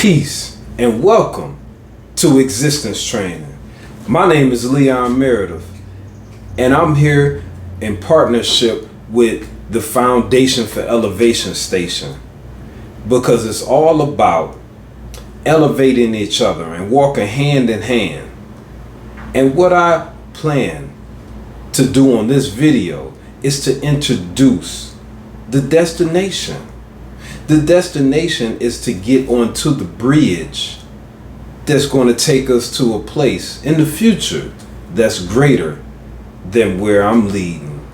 Peace and welcome to Existence Training. My name is Leon Meredith, and I'm here in partnership with the Foundation for Elevation Station because it's all about elevating each other and walking hand in hand. And what I plan to do on this video is to introduce the destination. The destination is to get onto the bridge that's going to take us to a place in the future that's greater than where I'm leading.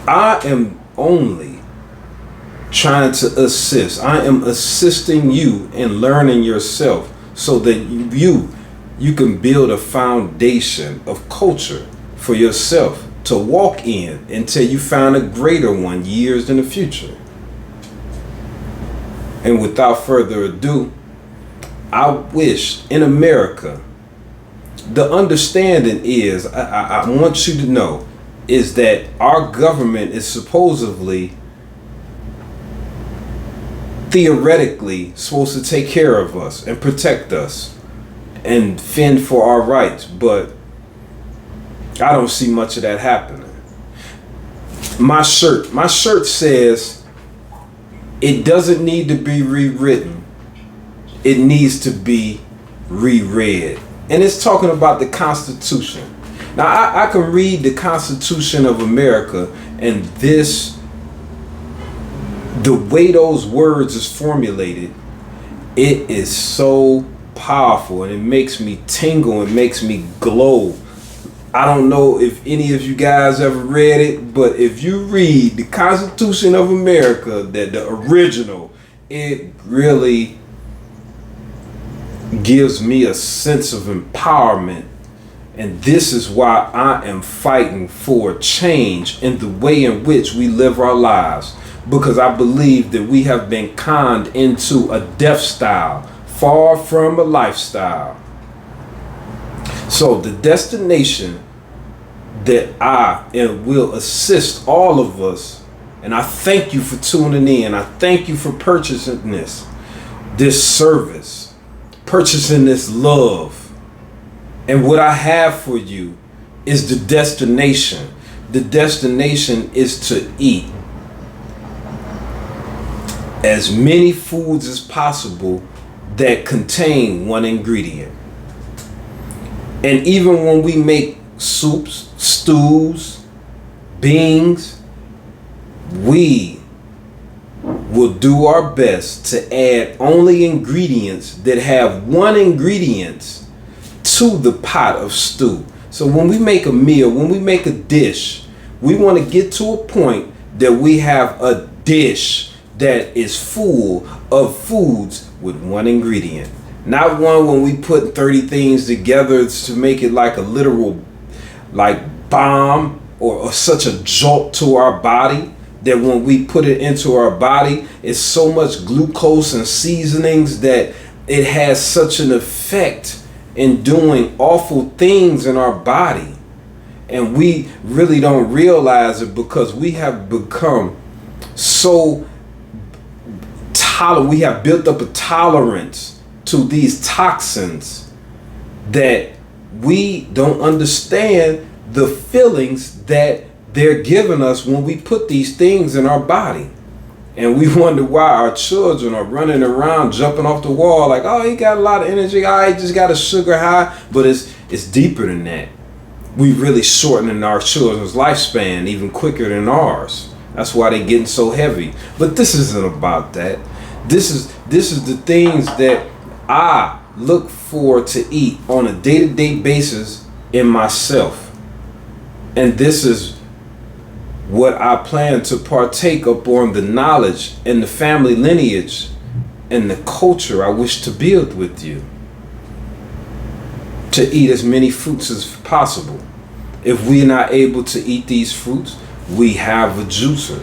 I am only trying to assist. I am assisting you in learning yourself so that you can build a foundation of culture for yourself to walk in until you find a greater one years in the future. And without further ado, I wish in America, the understanding is, I want you to know, is that our government is supposedly, theoretically, supposed to take care of us and protect us and fend for our rights. But I don't see much of that happening. My shirt says, it doesn't need to be rewritten. It needs to be reread. And it's talking about the Constitution. Now, I can read the Constitution of America, and the way those words is formulated, it is so powerful, and it makes me tingle, it makes me glow. I don't know if any of you guys ever read it, but if you read the Constitution of America, the original, it really gives me a sense of empowerment. And this is why I am fighting for change in the way in which we live our lives. Because I believe that we have been conned into a death style, far from a lifestyle. So the destination that I will assist all of us, and I thank you for tuning in. I thank you for purchasing this service, purchasing this love. And what I have for you is the destination. The destination is to eat as many foods as possible that contain one ingredient. And even when we make soups, stews, beans, we will do our best to add only ingredients that have one ingredient to the pot of stew. So when we make a meal, when we make a dish, we want to get to a point that we have a dish that is full of foods with one ingredient. Not one when we put 30 things together to make it like a literal bomb or such a jolt to our body that when we put it into our body, it's so much glucose and seasonings that it has such an effect in doing awful things in our body. And we really don't realize it because we have become so tolerant. We have built up a tolerance to these toxins that we don't understand the feelings that they're giving us when we put these things in our body. And we wonder why our children are running around jumping off the wall like, oh, he got a lot of energy, he just got a sugar high. But it's deeper than that. We really shortening our children's lifespan even quicker than ours. That's why they're getting so heavy. But this isn't about that. This is the things that I look for to eat on a day-to-day basis in myself. And this is what I plan to partake upon, the knowledge and the family lineage and the culture I wish to build with you. To eat as many fruits as possible. If we're not able to eat these fruits, we have a juicer.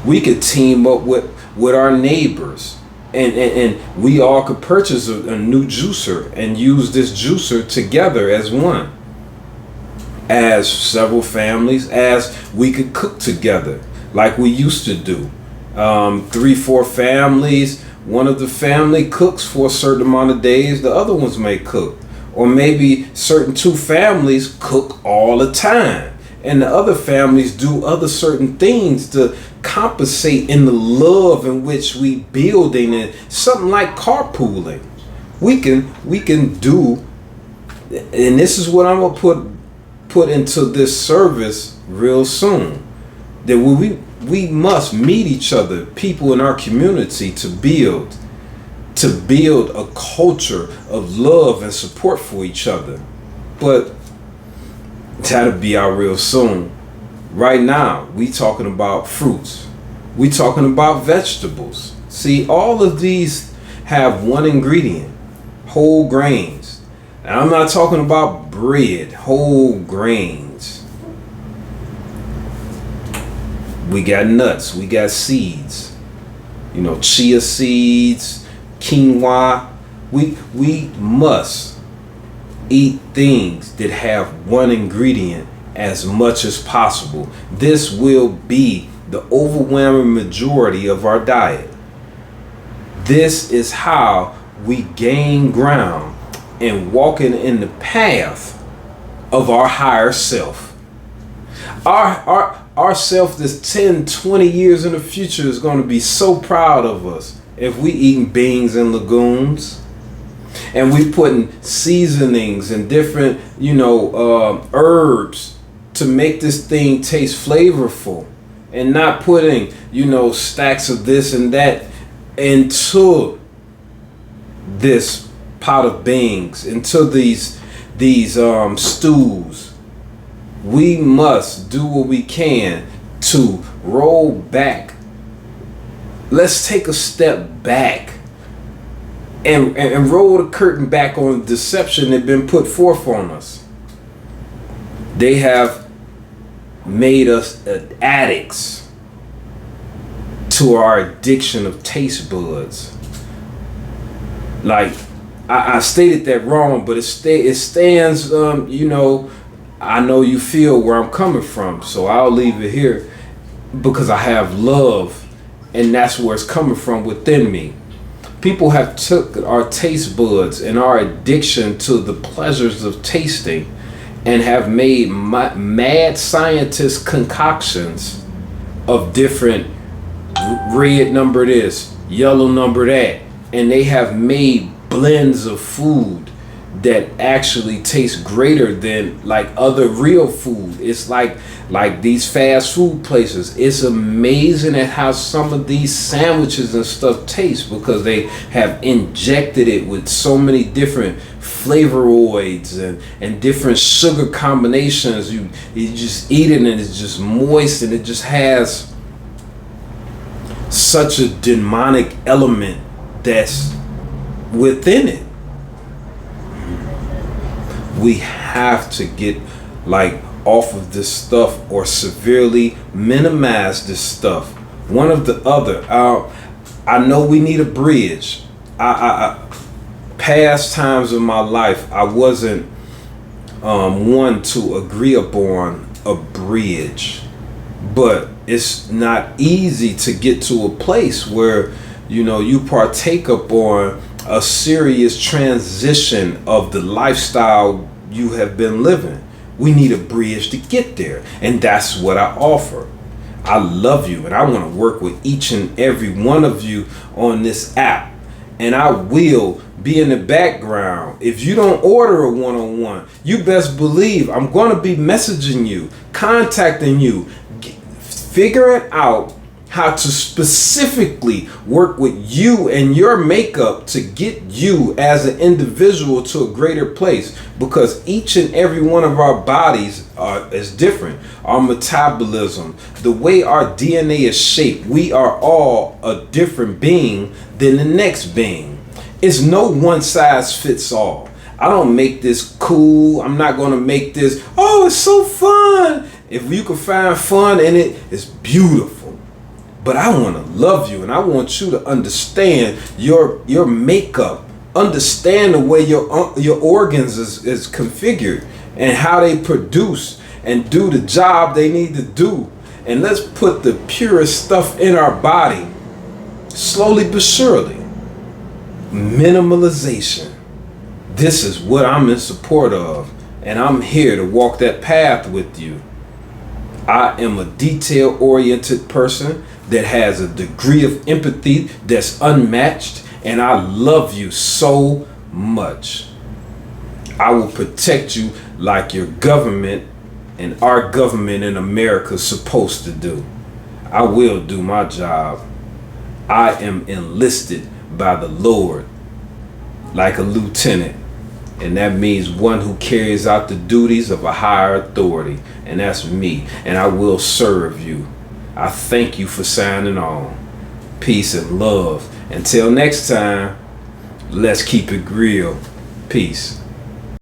We could team up with our neighbors. And we all could purchase a new juicer and use this juicer together as one. As several families, as we could cook together like we used to do. 3-4 families one of the family cooks for a certain amount of days, the other ones may cook. Or maybe certain two families cook all the time, and the other families do other certain things to compensate in the love in which we building, and something like carpooling. We can do, and this is what I'm gonna put into this service real soon. That we must meet each other, people in our community, to build a culture of love and support for each other. But that'll be out real soon. Right now, we talking about fruits. We talking about vegetables. See, all of these have one ingredient: whole grains. And I'm not talking about bread, whole grains. We got nuts, we got seeds. You know, chia seeds, quinoa. We must eat things that have one ingredient as much as possible. This will be the overwhelming majority of our diet. This is how we gain ground and walking in the path of our higher self. Our self that's 10, 20 years in the future is going to be so proud of us if we eating beans and legumes, and we putting seasonings and different, herbs to make this thing taste flavorful, and not putting, stacks of this and that into this pot of beans, into these stews. We must do what we can to roll back. Let's take a step back and roll the curtain back on the deception that been put forth on us. They have made us addicts to our addiction of taste buds. Like, I stated that wrong, but it stands, I know you feel where I'm coming from, so I'll leave it here because I have love, and that's where it's coming from within me. People have took our taste buds and our addiction to the pleasures of tasting and have made mad scientist concoctions of different red number this, yellow number that, and they have made blends of food that actually taste greater than like other real food. It's like these fast food places. It's amazing at how some of these sandwiches and stuff taste, because they have injected it with so many different flavoroids and different sugar combinations. You just eat it and it's just moist, and it just has such a demonic element that's within it. We have to get off of this stuff or severely minimize this stuff. One of the other. I know we need a bridge. Past times of my life, I wasn't one to agree upon a bridge, but it's not easy to get to a place where you partake upon a serious transition of the lifestyle you have been living. We need a bridge to get there, and that's what I offer. I love you, and I want to work with each and every one of you on this app, and I will be in the background. If you don't order a one-on-one, you best believe I'm going to be messaging you, contacting you, figuring out how to specifically work with you and your makeup to get you as an individual to a greater place, because each and every one of our bodies is different. Our metabolism, the way our DNA is shaped, we are all a different being than the next being. It's no one size fits all. I don't make this cool. I'm not going to make this, oh, it's so fun. If you can find fun in it, it's beautiful. But I want to love you, and I want you to understand your makeup, understand the way your organs is configured and how they produce and do the job they need to do. And let's put the purest stuff in our body, slowly but surely. minimalization. This is what I'm in support of, and I'm here to walk that path with you. I am a detail-oriented person that has a degree of empathy that's unmatched, and I love you so much. I will protect you like your government and our government in America is supposed to do. I will do my job. I am enlisted by the Lord like a lieutenant, and that means one who carries out the duties of a higher authority, and that's me, and I will serve you. I thank you for signing on. Peace and love. Until next time, let's keep it real. Peace.